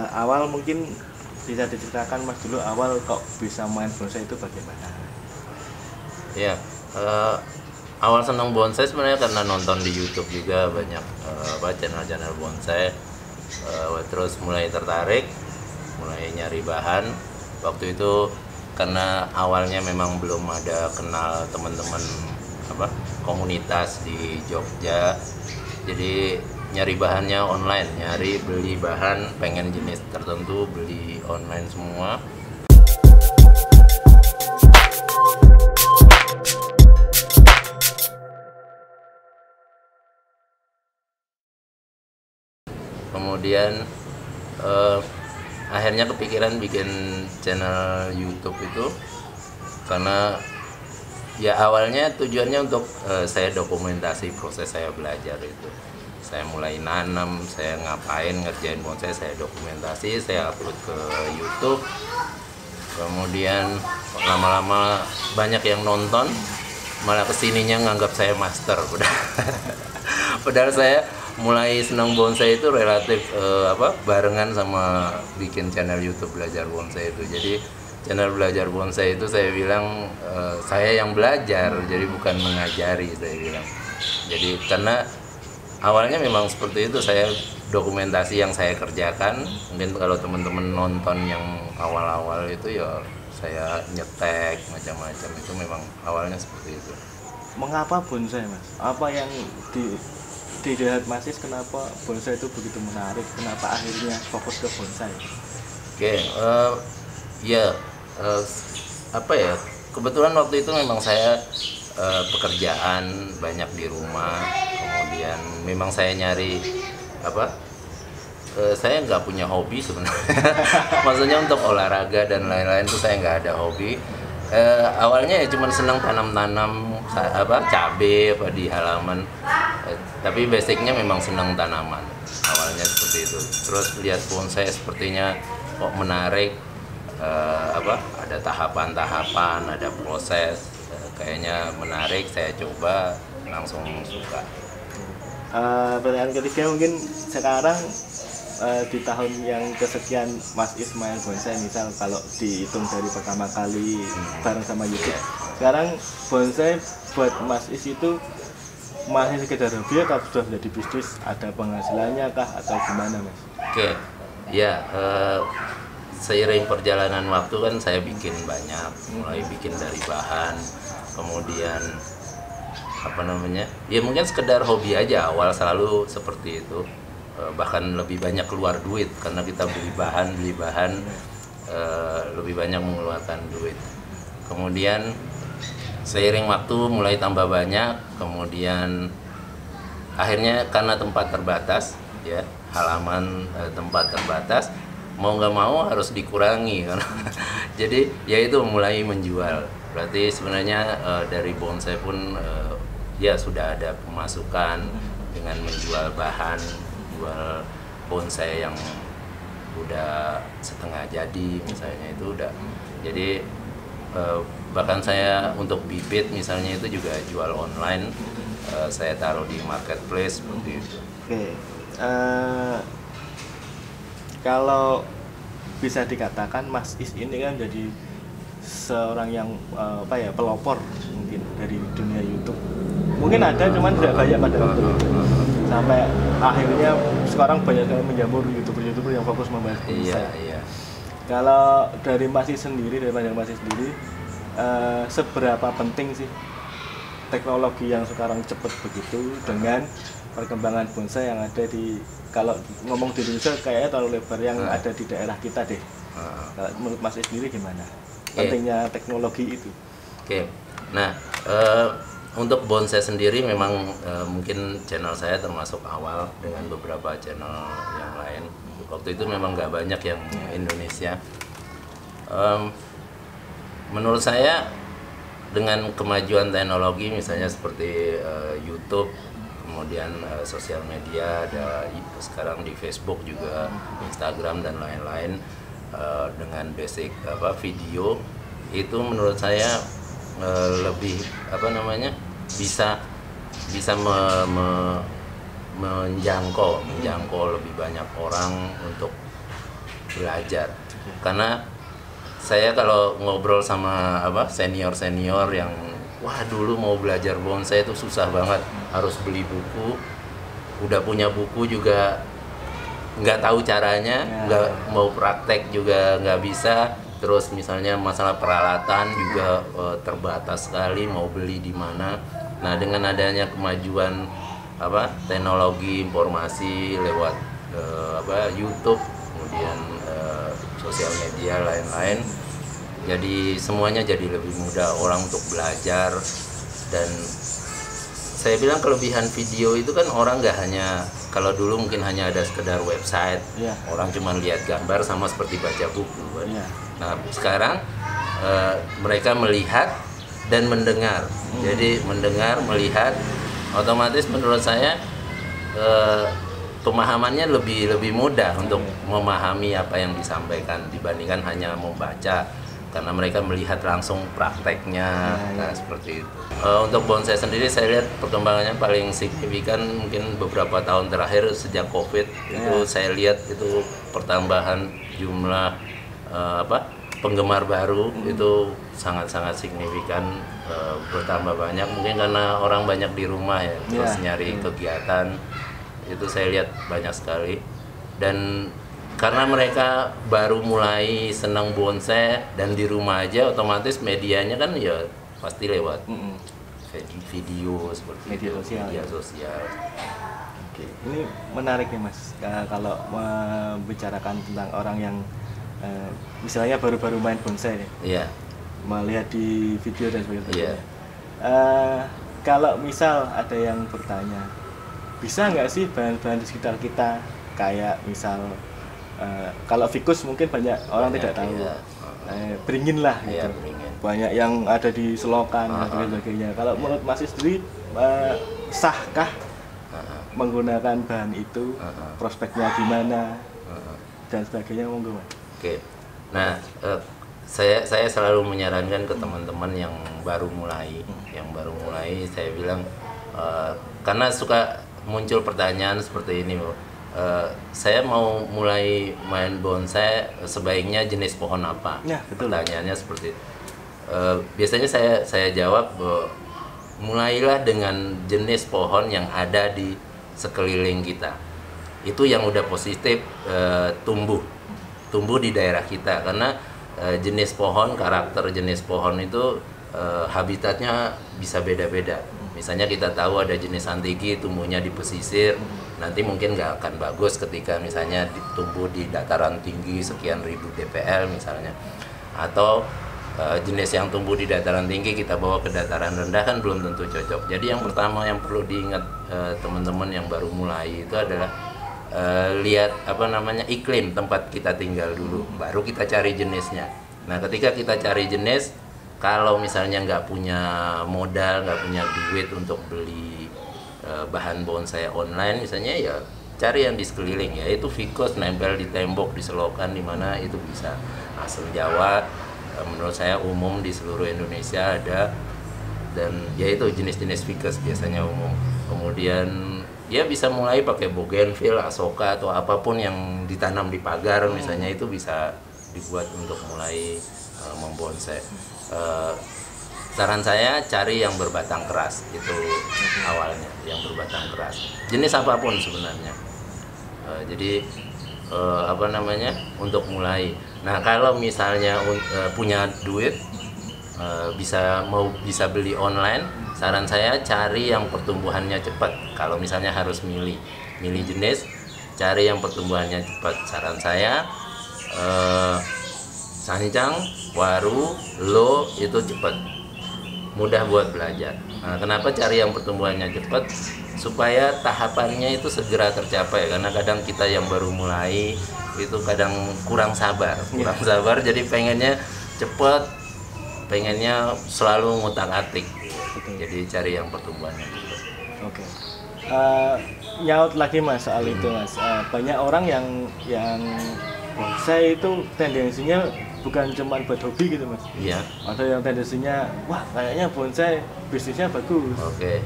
Awal mungkin bisa diceritakan Mas dulu awal kok bisa main bonsai itu bagaimana? Ya, eh, awal senang bonsai sebenarnya karena nonton di YouTube juga banyak channel-channel bonsai. Terus mulai tertarik, mulai nyari bahan. Waktu itu karena awalnya memang belum ada kenal teman-teman komunitas di Jogja, jadi nyari bahannya online, nyari beli bahan, pengen jenis tertentu beli online semua. Kemudian eh, akhirnya kepikiran bikin channel YouTube itu karena ya awalnya tujuannya untuk saya dokumentasi proses saya belajar itu. Saya mulai nanam, saya ngapain ngerjain bonsai, saya dokumentasi, saya upload ke YouTube. Kemudian lama-lama banyak yang nonton, malah kesininya nganggap saya master. Padahal saya mulai senang bonsai itu relatif barengan sama bikin channel YouTube belajar bonsai itu. Jadi channel belajar bonsai itu saya bilang saya yang belajar, jadi bukan mengajari, saya bilang. Jadi karena awalnya memang seperti itu, saya dokumentasi yang saya kerjakan. Mungkin kalau teman-teman nonton yang awal-awal itu ya saya nyetek macam-macam, itu memang awalnya seperti itu. Mengapa bonsai Mas? Apa yang dilihat Mas Is, kenapa bonsai itu begitu menarik? Kenapa akhirnya fokus ke bonsai? Oke, ya apa ya? Kebetulan waktu itu memang saya pekerjaan banyak di rumah, kemudian memang saya nyari saya nggak punya hobi sebenarnya. Maksudnya untuk olahraga dan lain-lain tuh saya nggak ada hobi. Awalnya ya cuma senang tanam-tanam cabai di halaman. Tapi basicnya memang senang tanaman. Awalnya seperti itu. Terus lihat bonsai sepertinya kok menarik. Ada tahapan-tahapan, ada proses. Kayaknya menarik, saya coba, langsung suka. Pertanyaan ketiga mungkin sekarang di tahun yang kesekian Mas Ismail bonsai, misal kalau dihitung dari pertama kali bareng sama YouTube, sekarang bonsai buat Mas Is itu masih sekedar hobi atau sudah menjadi bisnis, ada penghasilannya kah atau gimana Mas? Oke, ya seiring perjalanan waktu kan saya bikin banyak, mulai bikin dari bahan, kemudian ya mungkin sekedar hobi aja awal, selalu seperti itu. Bahkan lebih banyak keluar duit karena kita beli bahan lebih banyak mengeluarkan duit. Kemudian seiring waktu mulai tambah banyak, kemudian akhirnya karena tempat terbatas, ya halaman tempat terbatas, mau nggak mau harus dikurangi kan. Jadi ya itu mulai menjual. Berarti sebenarnya dari bonsai pun ya sudah ada pemasukan dengan menjual bahan, jual bonsai yang udah setengah jadi misalnya, itu udah jadi bahkan saya untuk bibit misalnya itu juga jual online, saya taruh di marketplace seperti itu. Oke, kalau bisa dikatakan Mas Is ini kan jadi seorang yang pelopor mungkin dari dunia YouTube. Mungkin ada, cuman tidak banyak pada waktu itu. Sampai akhirnya sekarang banyak sekali menjamur YouTuber yang fokus membahas bonsai. Iya. Kalau dari Mas Is sendiri, dari pandang Mas Is sendiri, seberapa penting sih teknologi yang sekarang cepat begitu dengan perkembangan bonsai yang ada di, kalau ngomong di Indonesia kayaknya terlalu lebar, yang ada di daerah kita deh. Kalau menurut Mas Is sendiri gimana pentingnya teknologi itu? Oke. Nah, untuk bonsai sendiri memang mungkin channel saya termasuk awal dengan beberapa channel yang lain. Waktu itu memang nggak banyak yang Indonesia. Menurut saya dengan kemajuan teknologi misalnya seperti YouTube, kemudian sosial media, ada sekarang di Facebook juga, Instagram dan lain-lain, dengan basic video itu menurut saya lebih bisa menjangkau lebih banyak orang untuk belajar. Karena saya kalau ngobrol sama senior yang wah dulu mau belajar bonsai itu susah banget, harus beli buku, udah punya buku juga nggak tahu caranya, nggak mau praktek juga nggak bisa. Terus misalnya masalah peralatan juga terbatas sekali, mau beli di mana. Nah dengan adanya kemajuan teknologi informasi lewat YouTube, kemudian sosial media lain-lain, jadi semuanya jadi lebih mudah orang untuk belajar. Dan saya bilang kelebihan video itu kan orang nggak hanya, kalau dulu mungkin hanya ada sekedar website, orang cuma lihat gambar sama seperti baca buku kan. Nah sekarang mereka melihat dan mendengar, jadi mendengar, melihat, otomatis menurut saya pemahamannya lebih mudah untuk memahami apa yang disampaikan dibandingkan hanya membaca, karena mereka melihat langsung prakteknya. Nah seperti itu. Untuk bonsai sendiri saya lihat perkembangannya paling signifikan mungkin beberapa tahun terakhir sejak COVID itu saya lihat itu pertambahan jumlah penggemar baru itu sangat-sangat signifikan, bertambah banyak, mungkin karena orang banyak di rumah ya, terus nyari kegiatan, itu saya lihat banyak sekali. Dan karena mereka baru mulai senang bonsai dan di rumah aja, otomatis medianya kan ya pasti lewat video seperti media sosial. Oke, ini menarik nih Mas, kalau membicarakan tentang orang yang misalnya baru-baru main bonsai nih, melihat di video dan sebagainya. Kalau misal ada yang bertanya, bisa nggak sih bahan-bahan di sekitar kita, kayak misal kalau fikus mungkin banyak orang tidak tahu, beringin lah gitu. Banyak yang ada di selokan dan sebagainya. Kalau menurut Mas sendiri, sahkah menggunakan bahan itu, prospeknya gimana dan sebagainya, monggo Mas. Oke, nah saya selalu menyarankan ke teman-teman yang baru mulai, saya bilang karena suka muncul pertanyaan seperti ini, saya mau mulai main bonsai, sebaiknya jenis pohon apa? Pertanyaannya seperti itu. Biasanya saya jawab, mulailah dengan jenis pohon yang ada di sekeliling kita, itu yang udah positif tumbuh di daerah kita, karena jenis pohon, karakter jenis pohon itu habitatnya bisa beda-beda. Misalnya kita tahu ada jenis antigi tumbuhnya di pesisir, nanti mungkin nggak akan bagus ketika misalnya tumbuh di dataran tinggi sekian ribu dpl misalnya. Atau jenis yang tumbuh di dataran tinggi kita bawa ke dataran rendah kan belum tentu cocok. Jadi yang pertama yang perlu diingat teman-teman yang baru mulai itu adalah lihat iklim tempat kita tinggal dulu, baru kita cari jenisnya. Nah ketika kita cari jenis, kalau misalnya nggak punya modal, nggak punya duit untuk beli bahan bonsai online misalnya, ya cari yang di sekeliling, yaitu ficus nempel di tembok, di selokan, di mana itu bisa. Asal Jawa menurut saya umum di seluruh Indonesia ada, dan yaitu jenis-jenis ficus biasanya umum. Kemudian ya bisa mulai pakai bougainville, asoka, atau apapun yang ditanam di pagar misalnya, itu bisa dibuat untuk mulai membonsai. Saran saya cari yang berbatang keras, itu awalnya yang berbatang keras, jenis apapun sebenarnya. Jadi untuk mulai. Nah kalau misalnya punya duit, bisa beli online, saran saya cari yang pertumbuhannya cepat. Kalau misalnya harus milih jenis, cari yang pertumbuhannya cepat. Saran saya sancang, waru, lo itu cepat, mudah buat belajar. Nah, kenapa cari yang pertumbuhannya cepat? Supaya tahapannya itu segera tercapai, karena kadang kita yang baru mulai itu kadang kurang sabar, jadi pengennya cepat, pengennya selalu ngutak-atik. Jadi cari yang pertumbuhannya gitu. Oke. Nyaut lagi Mas soal itu Mas. Banyak orang yang bonsai itu tendensinya bukan cuma buat hobi gitu Mas. Iya. Ada yang tendensinya, wah kayaknya bonsai bisnisnya bagus. Oke.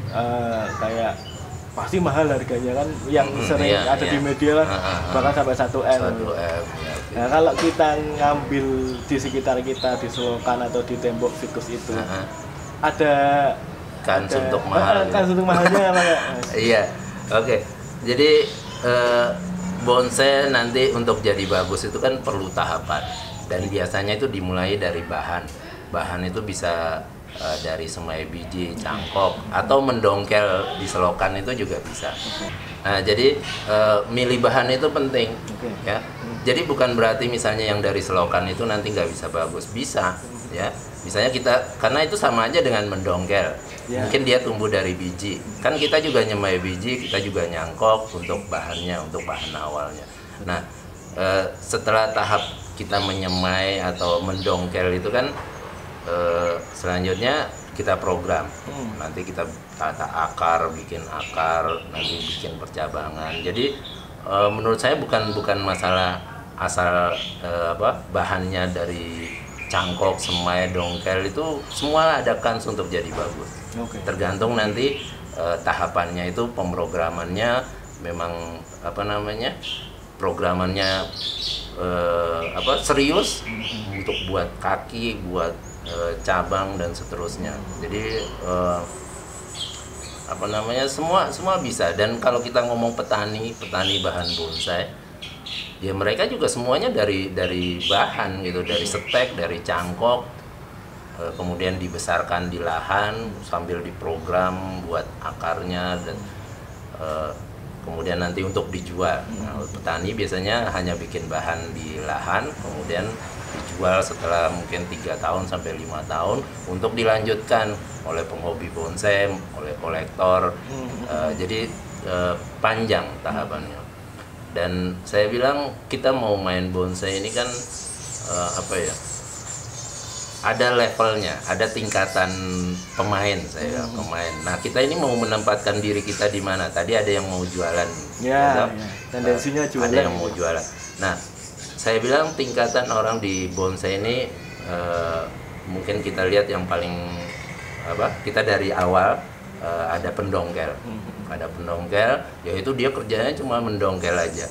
Kayak pasti mahal harganya kan, yang sering iya, ada di media lah, bahkan sampai 1 M. 1 M ya. Nah kalau kita ngambil di sekitar kita, di selokan atau di tembok tikus itu, ada Kans untuk mahal. Kans untuk mahalnya apa ya, Mas? Iya, oke. Jadi bonsai nanti untuk jadi bagus itu kan perlu tahapan, dan biasanya itu dimulai dari bahan. Bahan itu bisa dari semai biji, cangkok, atau mendongkel di selokan itu juga bisa. Nah, jadi milih bahan itu penting, ya. Jadi bukan berarti misalnya yang dari selokan itu nanti nggak bisa bagus, bisa, ya. Misalnya kita, karena itu sama aja dengan mendongkel. Mungkin dia tumbuh dari biji. Kan kita juga nyemai biji, kita juga nyangkok untuk bahannya, untuk bahan awalnya. Nah, setelah tahap kita menyemai atau mendongkel itu kan selanjutnya kita program. Nanti kita tata akar, bikin akar, nanti bikin percabangan. Jadi menurut saya bukan masalah asal bahannya dari cangkok, semai, dongkel, itu semua ada kans untuk jadi bagus. Tergantung nanti tahapannya, itu pemrogramannya memang programannya serius untuk buat kaki, buat cabang dan seterusnya. Jadi semua bisa. Dan kalau kita ngomong petani bahan bonsai, ya mereka juga semuanya dari bahan gitu, dari setek, dari cangkok, kemudian dibesarkan di lahan sambil diprogram buat akarnya, dan kemudian nanti untuk dijual. Nah, petani biasanya hanya bikin bahan di lahan, kemudian dijual setelah mungkin 3 tahun sampai 5 tahun untuk dilanjutkan oleh penghobi bonsai, oleh kolektor. Jadi panjang tahapannya. Dan saya bilang kita mau main bonsai ini kan ada levelnya, ada tingkatan pemain, pemain. Nah, kita ini mau menempatkan diri kita di mana? Tadi ada yang mau jualan, tendensinya jualan. Ada yang mau jualan. Nah, saya bilang tingkatan orang di bonsai ini mungkin kita lihat yang paling kita dari awal ada pendongkel. Ada pendongkel, yaitu dia kerjanya cuma mendongkel aja.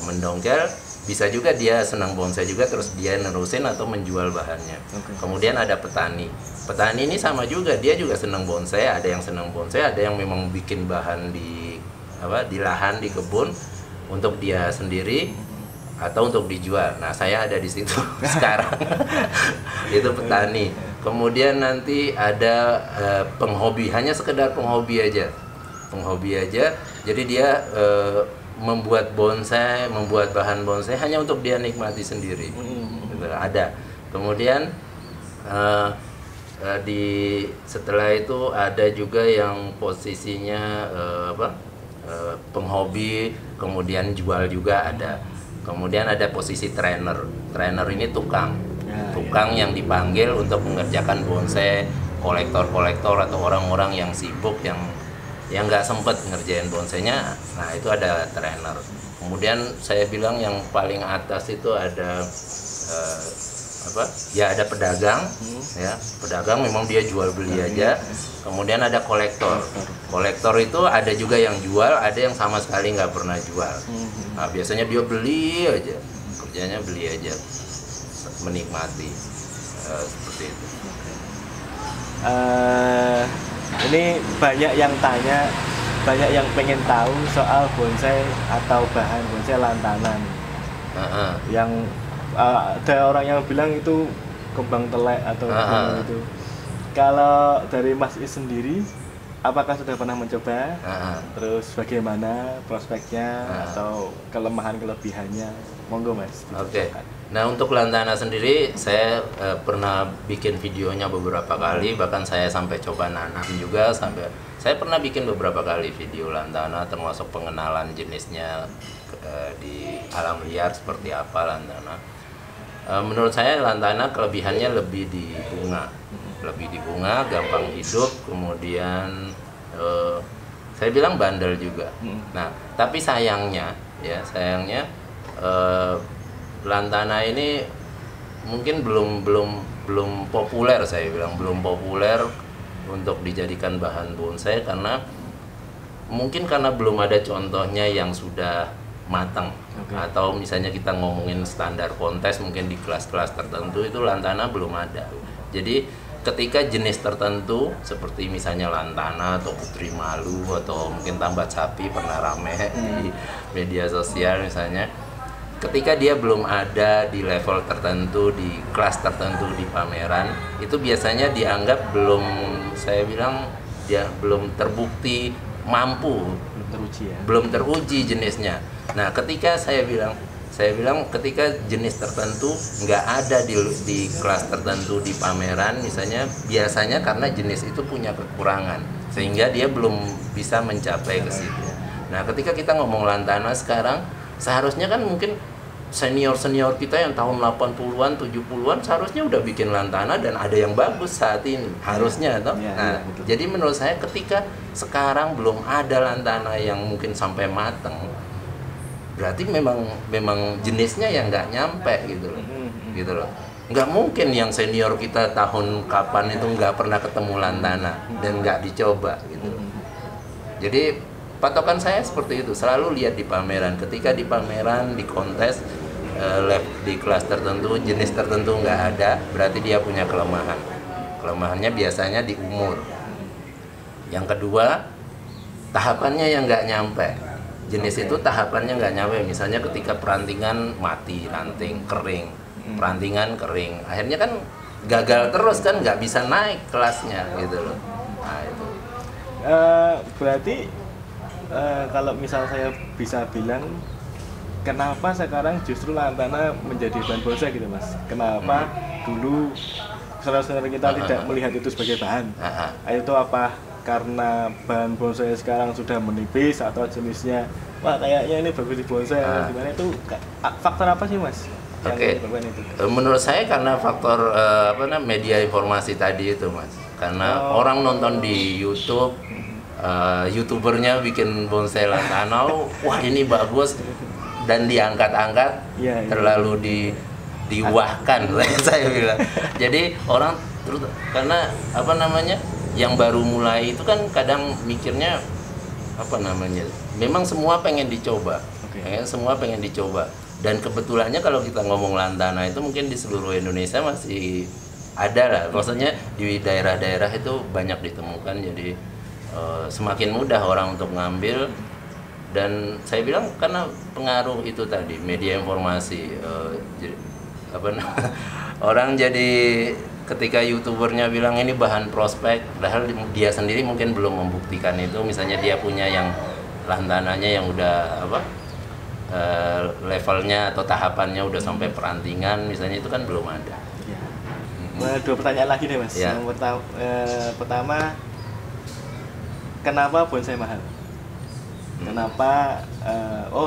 Mendongkel, bisa juga dia senang bonsai juga, terus dia nerusin atau menjual bahannya. Kemudian ada petani. Petani ini sama juga, dia juga senang bonsai. Ada yang senang bonsai, ada yang memang bikin bahan di lahan, di kebun untuk dia sendiri atau untuk dijual. Nah, saya ada di situ sekarang. Itu petani. Kemudian nanti ada penghobi, hanya sekedar penghobi aja. Jadi dia membuat bonsai, membuat bahan bonsai hanya untuk dia nikmati sendiri. Ada. Kemudian setelah itu ada juga yang posisinya penghobi, kemudian jual juga ada. Kemudian ada posisi trainer. Trainer ini tukang yang dipanggil untuk mengerjakan bonsai, kolektor atau orang-orang yang sibuk, yang nggak sempet ngerjain bonsainya. Nah, itu ada trainer. Kemudian saya bilang yang paling atas itu ada ada pedagang, ya. Pedagang memang dia jual beli aja. Kemudian ada kolektor. Kolektor itu ada juga yang jual, ada yang sama sekali nggak pernah jual. Nah, biasanya dia beli aja, kerjanya beli aja, menikmati, seperti itu. Ini banyak yang tanya, banyak yang pengen tahu soal bonsai atau bahan bonsai lantanan. Yang ada orang yang bilang itu kembang telek atau itu. Kalau dari Mas Is sendiri, apakah sudah pernah mencoba? Terus bagaimana prospeknya atau kelemahan kelebihannya? Monggo Mas. Oke. Nah, untuk lantana sendiri saya pernah bikin videonya beberapa kali, bahkan saya sampai coba nanam juga, saya pernah bikin beberapa kali video lantana, termasuk pengenalan jenisnya di alam liar seperti apa lantana. Menurut saya lantana kelebihannya lebih di bunga, gampang hidup, kemudian saya bilang bandel juga. Nah, tapi sayangnya lantana ini mungkin belum populer, saya bilang belum populer untuk dijadikan bahan bonsai, karena mungkin karena belum ada contohnya yang sudah matang. Atau misalnya kita ngomongin standar kontes mungkin di kelas-kelas tertentu itu lantana belum ada. Jadi ketika jenis tertentu seperti misalnya lantana atau putri malu atau mungkin tambat sapi pernah rame di media sosial misalnya, ketika dia belum ada di level tertentu, di kelas tertentu di pameran, itu biasanya dianggap belum, saya bilang dia belum terbukti mampu, belum teruji jenisnya. Nah, ketika saya bilang ketika jenis tertentu nggak ada di kelas tertentu di pameran misalnya, biasanya karena jenis itu punya kekurangan sehingga dia belum bisa mencapai ke situ. Nah, ketika kita ngomong lantana sekarang, seharusnya kan mungkin senior-senior kita yang tahun 80-an, 70-an seharusnya udah bikin lantana dan ada yang bagus saat ini, harusnya toh. Nah, jadi menurut saya ketika sekarang belum ada lantana yang mungkin sampai mateng, berarti memang jenisnya yang nggak nyampe gitu loh. Nggak mungkin yang senior kita tahun kapan itu nggak pernah ketemu lantana dan nggak dicoba gitu. Jadi patokan saya seperti itu, selalu lihat di pameran. Ketika di pameran, di kontes, di kelas tertentu, jenis tertentu nggak ada, berarti dia punya kelemahan. Kelemahannya biasanya di umur. Yang kedua, tahapannya yang nggak nyampe. Jenis itu tahapannya nggak nyampe. Misalnya ketika perantingan mati, ranting, kering, perantingan kering, akhirnya kan gagal terus kan, nggak bisa naik kelasnya gitu loh. Nah itu. Berarti kalau misal saya bisa bilang, kenapa sekarang justru lantana menjadi bahan bonsai gitu mas? Kenapa dulu saudara-saudara kita tidak melihat itu sebagai bahan? Itu apa karena bahan bonsai sekarang sudah menipis atau jenisnya wah kayaknya ini bagus di bonsai? Gimana itu faktor apa sih mas? Oke, menurut saya karena faktor media informasi tadi itu mas. Karena orang nonton di YouTube, youtubernya bikin bonsai lantana, wah ini bagus, dan diangkat-angkat, terlalu diwahkan saya bilang. Jadi orang terus karena yang baru mulai itu kan kadang mikirnya memang semua pengen dicoba, semua pengen dicoba. Dan kebetulannya kalau kita ngomong lantana itu mungkin di seluruh Indonesia masih ada lah, maksudnya di daerah-daerah itu banyak ditemukan, jadi semakin mudah orang untuk ngambil. Dan saya bilang karena pengaruh itu tadi, media informasi, orang jadi ketika youtubernya bilang ini bahan prospek, padahal dia sendiri mungkin belum membuktikan itu. Misalnya dia punya yang lantananya yang udah levelnya atau tahapannya udah sampai perantingan, misalnya itu kan belum ada. Dua pertanyaan lagi deh mas. Yang pertama, kenapa bonsai mahal? Kenapa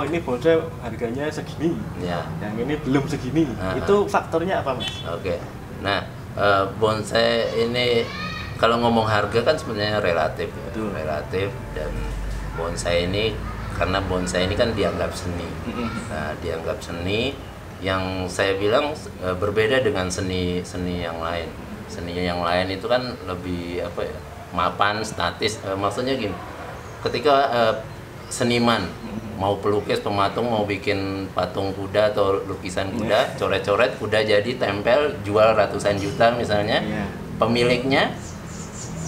ini bonsai harganya segini, yang ini belum segini? Itu faktornya apa mas? Nah bonsai ini kalau ngomong harga kan sebenarnya relatif, relatif. Dan bonsai ini karena bonsai ini kan dianggap seni, dianggap seni yang saya bilang berbeda dengan seni yang lain. Seni yang lain itu kan lebih mapan, statis. Maksudnya gini, ketika seniman mau pelukis, pematung mau bikin patung kuda atau lukisan kuda, coret-coret kuda jadi tempel, jual ratusan juta misalnya, pemiliknya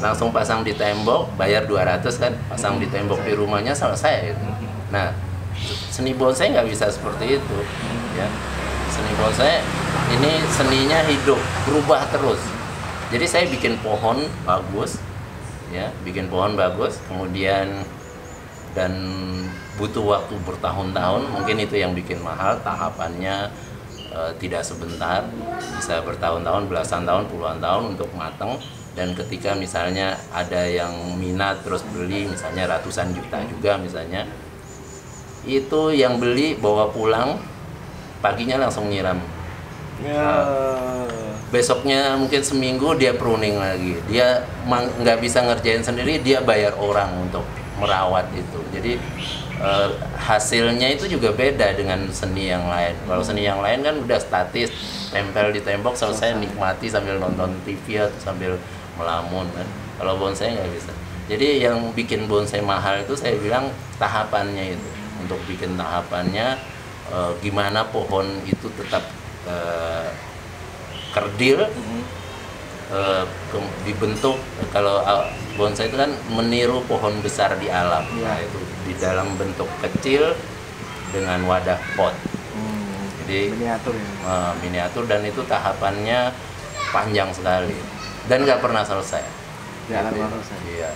langsung pasang di tembok, bayar 200 kan, pasang di tembok di rumahnya, selesai gitu. Nah, seni bonsai nggak bisa seperti itu, ya. Seni bonsai ini seninya hidup, berubah terus. Jadi saya bikin pohon bagus, ya, bikin pohon bagus, kemudian dan butuh waktu bertahun-tahun, mungkin itu yang bikin mahal. Tahapannya tidak sebentar, bisa bertahun-tahun, belasan tahun, puluhan tahun untuk matang. Dan ketika misalnya ada yang minat terus beli, misalnya ratusan juta juga misalnya, itu yang beli bawa pulang, paginya langsung nyiram. Besoknya mungkin seminggu dia pruning lagi, dia nggak bisa ngerjain sendiri, dia bayar orang untuk merawat itu. Jadi hasilnya itu juga beda dengan seni yang lain. Kalau seni yang lain kan udah statis, tempel di tembok, selesai, nikmati sambil nonton TV atau sambil melamun kan. Kalau bonsai nggak bisa. Jadi yang bikin bonsai mahal itu saya bilang tahapannya itu. Untuk bikin tahapannya gimana pohon itu tetap kerdil, dibentuk. Kalau bonsai itu kan meniru pohon besar di alam. Nah, itu di dalam bentuk kecil dengan wadah pot. Jadi Miniatur ya. miniatur, dan itu tahapannya panjang sekali dan nggak pernah selesai. Ya, Gitu. kan selesai. Iya.